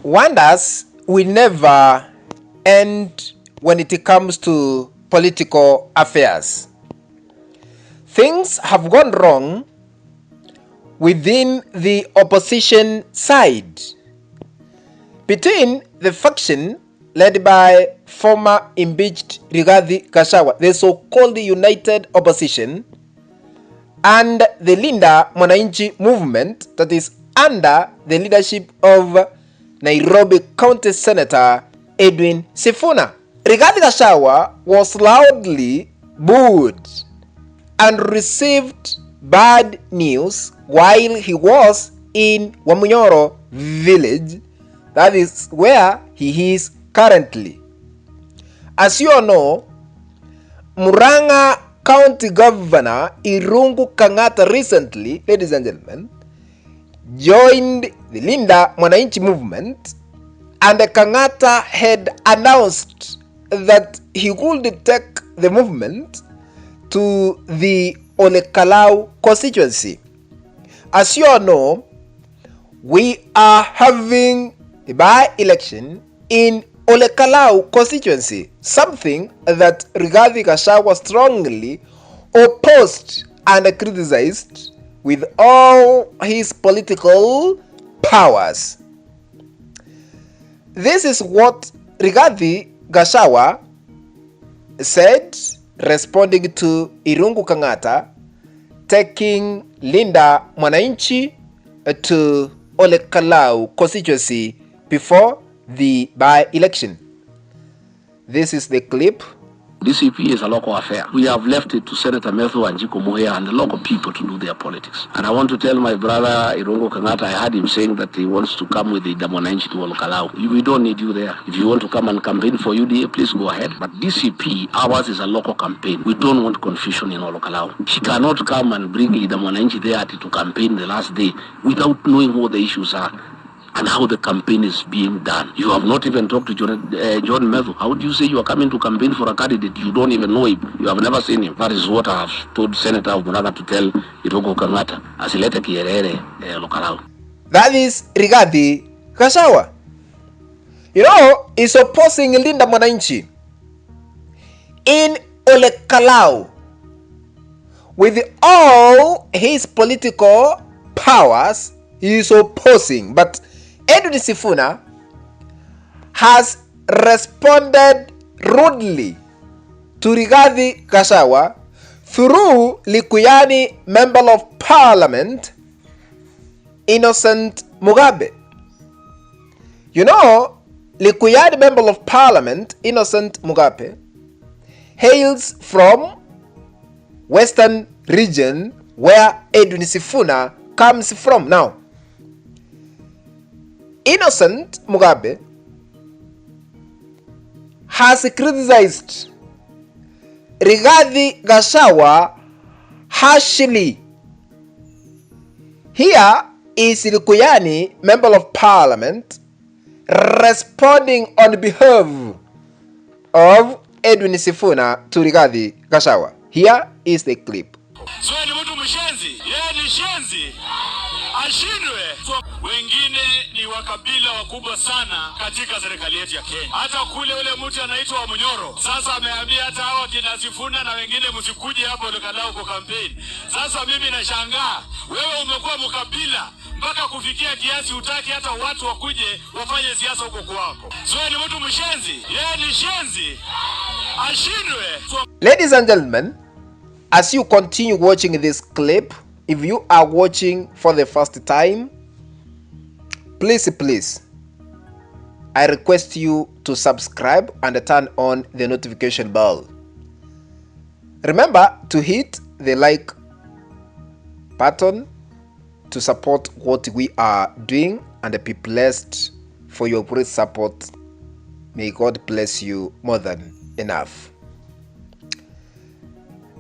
Wonders will never end when it comes to political affairs. Things have gone wrong within the opposition side, between the faction led by former impeached Rigathi Gachagua, the so-called United Opposition, and the Linda Mwananchi movement that is under the leadership of Nairobi County Senator Edwin Sifuna. Rigathi Gachagua was loudly booed and received bad news while he was in Wamunyoro village, that is where he is currently. As you all know, Murang'a County Governor Irungu Kang'ata recently, ladies and gentlemen, joined the Linda Mwananchi movement, and Kang'ata had announced that he would take the movement to the Ol Kalou constituency. As you all know, we are having a by-election in Ol Kalou constituency, something that Rigathi Gachagua strongly opposed and criticized with all his political powers. This is what Rigathi Gachagua said, responding to Irungu Kang'ata taking Linda Mwananchi to Ol Kalou constituency before the by-election. This is the clip. DCP is a local affair. We have left it to Senator Metho and Jiko Muhea and the local people to do their politics. And I want to tell my brother Irungu Kang'ata, I heard him saying that he wants to come with the Mwananchi to Ol Kalou. We don't need you there. If you want to come and campaign for UDA, please go ahead. But DCP, ours is a local campaign. We don't want confusion in Ol Kalou. He cannot come and bring the Mwananchi there to campaign the last day without knowing what the issues are and how the campaign is being done. You have not even talked to John Metho. How do you say you are coming to campaign for a candidate? You don't even know him. You have never seen him. That is what I have told Senator of Murang'a to tell Irungu Kang'ata. Asilete kierere Ol Kalou. That is Rigathi Gachagua. You know, he's opposing Linda Mwananchi in Ol Kalou with all his political powers. He is opposing, but Edwin Sifuna has responded rudely to Rigathi Gachagua through Likuyani Member of Parliament Innocent Mugabe. You know, Likuyani Member of Parliament Innocent Mugabe hails from Western region where Edwin Sifuna comes from. Now, Innocent Mugabe has criticized Rigathi Gachagua harshly. Here is Likuyani Member of Parliament responding on behalf of Edwin Sifuna to Rigathi Gachagua. Here is the clip. So ni mtu mshenzi, yeye ni shenzi. Ashindwe. Wengine ni wakabila wakubwa sana katika serikali yetu ya Kenya. Hata kule ule mtu anaitwa Wamunyoro. Sasa ameambia hata hao kina Sifuna na wengine msikuje hapo Ol Kalou kwa campaign. Sasa mimi nashangaa, wewe umekuwa mkabila mpaka kufikia kiasi utaki hata watu wakuje wafanye siasa huko kwako. So ni mtu mshenzi, yeye ni shenzi. Ashindwe. Ladies and gentlemen, as you continue watching this clip, if you are watching for the first time, please, I request you to subscribe and turn on the notification bell. Remember to hit the like button to support what we are doing and be blessed for your great support. May God bless you more than enough.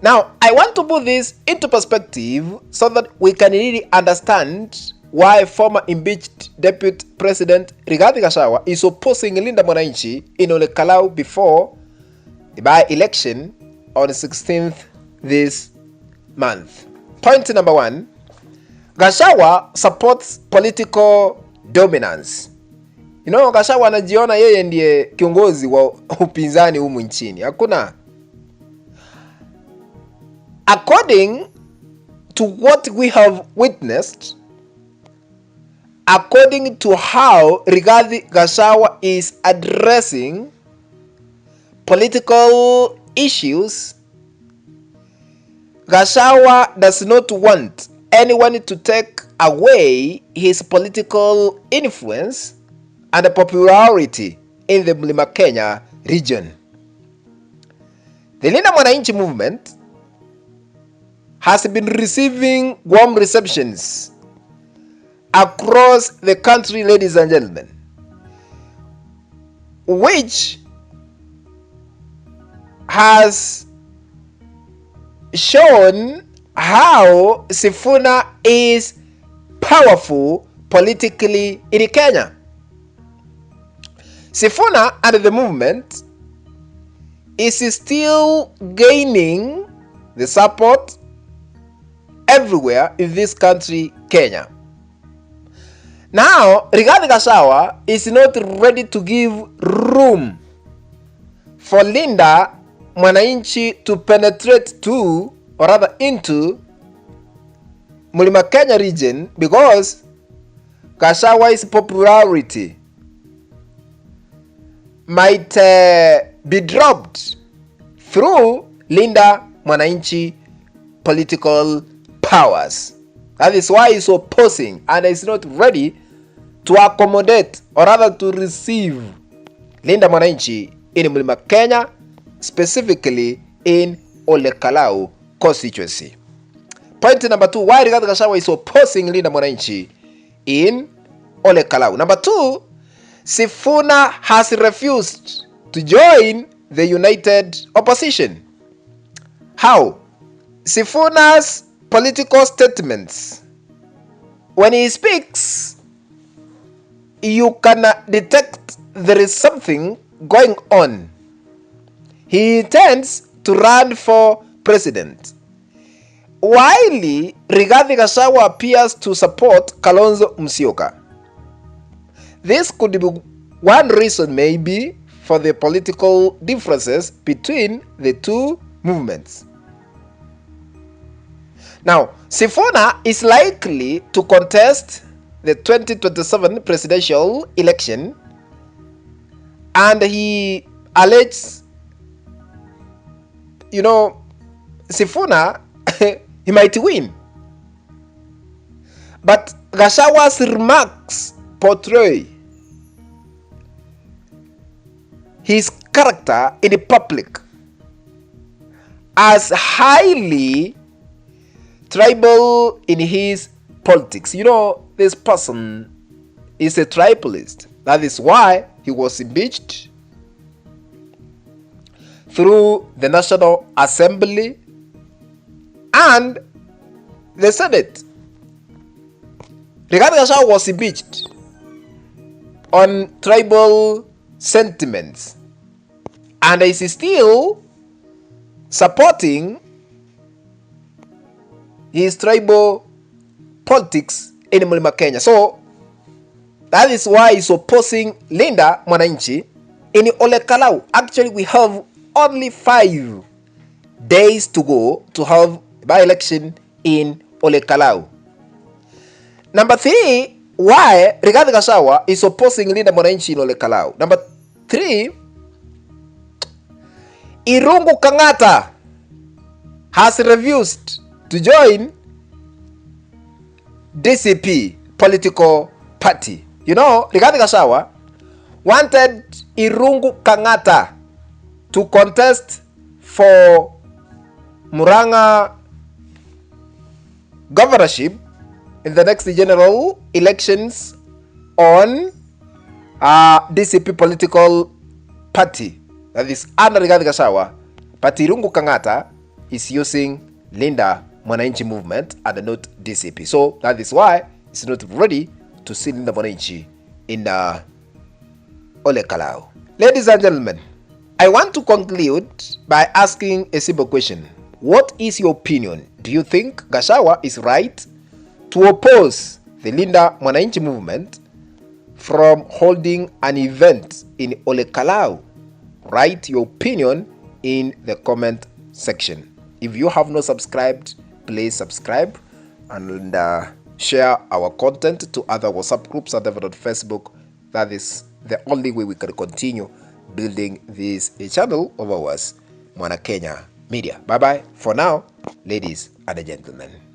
Now, I want to put this into perspective so that we can really understand why former impeached Deputy President Rigathi Gachagua is opposing Linda Mwananchi in Ol Kalou before the by-election on the 16th this month. Point number 1, Gashawa supports political dominance Gashawa anajiona yeye ndiye kiongozi wa upinzani humu nchini. Hakuna. According to what we have witnessed, according to how Rigathi Gachagua is addressing political issues, Gashawa does not want anyone to take away his political influence and popularity in the Mlima Kenya region. The Linda Mwananchi movement has been receiving warm receptions across the country, ladies and gentlemen, which has shown how Sifuna is powerful politically in Kenya. Sifuna and the movement is still gaining the support everywhere in this country, Kenya. Now, Rigathi Gachagua is not ready to give room for Linda Mwananchi to penetrate to, or rather into, Mlima Kenya region, because Gashawa's popularity might be dropped through Linda Mwananchi political powers. That is why he's opposing and is not ready to accommodate, or rather to receive, Linda Mwananchi in Mlima Kenya, specifically in Ol Kalou constituency. Point number 2, why Rigathi Gachagua is opposing Linda Mwananchi in Ol Kalou. Number 2, Sifuna has refused to join the united opposition. How? Sifuna's political statements, when he speaks, you can detect there is something going on. He intends to run for president, while Rigathi Gachagua appears to support Kalonzo Musyoka. This could be one reason, maybe, for the political differences between the two movements. Now, Sifuna is likely to contest the 2027 presidential election, and he alleges, Sifuna, he might win. But Gashawa's remarks portray his character in the public as highly tribal in his politics. This person is a tribalist. That is why he was impeached through the National Assembly and the Senate. Rigathi Gachagua was impeached on tribal sentiments, and is still supporting his tribal politics in Mlima Kenya. So that is why he's opposing Linda Mwananchi in Ol Kalou. Actually, we have only 5 days to go to have by-election in Ol Kalou. Number 3, why Rigathi Gachagua is opposing Linda Mwananchi in Ol Kalou. Number 3, Irungu Kang'ata has refused to join DCP political party. Rigathi Gachagua wanted Irungu Kang'ata to contest for Murang'a governorship in the next general elections on DCP political party. That is under Rigathi Gachagua. But Irungu Kang'ata is using Linda Mwananchi movement and not DCP. So that is why it's not ready to see Linda Mwananchi in Ol Kalou. Ladies and gentlemen, I want to conclude by asking a simple question. What is your opinion? Do you think Gashawa is right to oppose the Linda Mwananchi movement from holding an event in Ol Kalou? Write your opinion in the comment section. If you have not subscribed, please subscribe and share our content to other WhatsApp groups and even on Facebook. That is the only way we can continue building this channel of ours, Mwana Kenya Media. Bye bye for now, ladies and gentlemen.